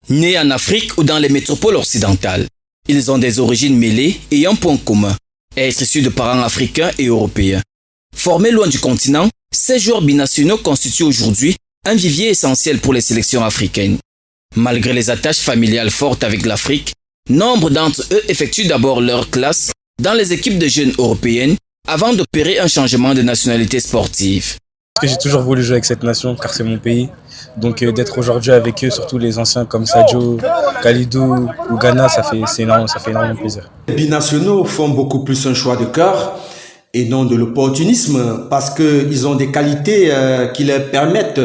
Nés en Afrique ou dans les métropoles occidentales, ils ont des origines mêlées et un point commun, être issus de parents africains et européens. Formés loin du continent, ces joueurs binationaux constituent aujourd'hui un vivier essentiel pour les sélections africaines. Malgré les attaches familiales fortes avec l'Afrique, nombre d'entre eux effectuent d'abord leur classe dans les équipes de jeunes européennes avant d'opérer un changement de nationalité sportive. Parce que j'ai toujours voulu jouer avec cette nation car c'est mon pays. Donc d'être aujourd'hui avec eux, surtout les anciens comme Sadio, Kalidou ou Ghana, ça fait énormément plaisir. Les binationaux font beaucoup plus un choix de cœur et non de l'opportunisme parce qu'ils ont des qualités qui leur permettent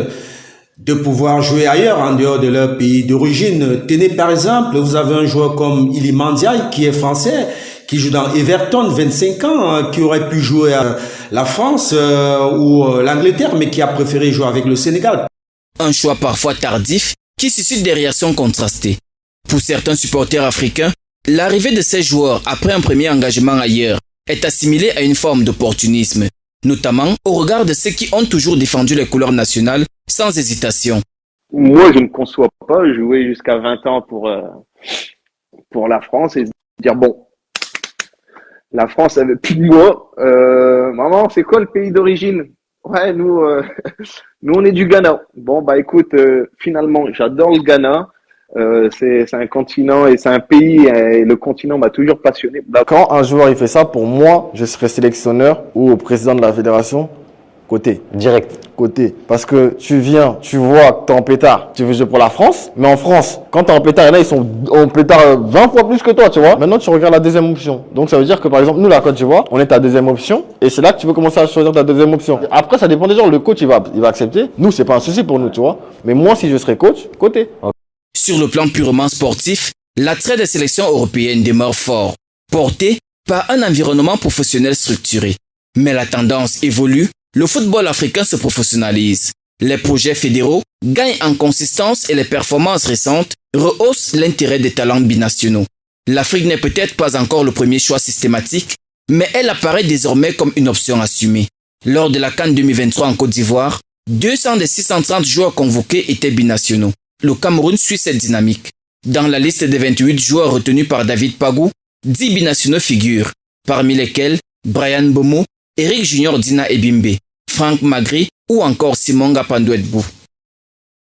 de pouvoir jouer ailleurs en dehors de leur pays d'origine. Tenez par exemple, vous avez un joueur comme Iliman Ndiaye qui est français, qui joue dans Everton, 25 ans, qui aurait pu jouer à la France ou l'Angleterre, mais qui a préféré jouer avec le Sénégal. Un choix parfois tardif qui suscite des réactions contrastées. Pour certains supporters africains, l'arrivée de ces joueurs après un premier engagement ailleurs est assimilée à une forme d'opportunisme, notamment au regard de ceux qui ont toujours défendu les couleurs nationales sans hésitation. Moi, je ne conçois pas jouer jusqu'à 20 ans pour la France et se dire bon, la France avait plus de moi. Maman, c'est quoi le pays d'origine? Ouais, nous on est du Ghana. Bon, bah écoute, finalement, j'adore le Ghana. C'est un continent et c'est un pays et le continent m'a toujours passionné. Quand un joueur il fait ça, pour moi, je serais sélectionneur ou président de la fédération, côté. Direct. Côté. Parce que tu viens, tu vois que t'es en pétard, tu veux jouer pour la France, mais en France, quand t'es en pétard, il y en a, ils sont en pétard 20 fois plus que toi, tu vois. Maintenant, tu regardes la deuxième option. Donc, ça veut dire que, par exemple, nous, la Côte d'Ivoire, on est ta deuxième option, et c'est là que tu veux commencer à choisir ta deuxième option. Après, ça dépend des gens. Le coach, il va accepter. Nous, c'est pas un souci pour nous, tu vois. Mais moi, si je serais coach, côté. Sur le plan purement sportif, l'attrait des sélections européennes demeure fort, porté par un environnement professionnel structuré. Mais la tendance évolue, le football africain se professionnalise. Les projets fédéraux gagnent en consistance et les performances récentes rehaussent l'intérêt des talents binationaux. L'Afrique n'est peut-être pas encore le premier choix systématique, mais elle apparaît désormais comme une option assumée. Lors de la CAN 2023 en Côte d'Ivoire, 200 des 630 joueurs convoqués étaient binationaux. Le Cameroun suit cette dynamique. Dans la liste des 28 joueurs retenus par David Pagou, 10 binationaux figurent, parmi lesquels Brian Bomo, Eric Junior Dina Ebimbe, Franck Magri ou encore Simon Gapandouetbou.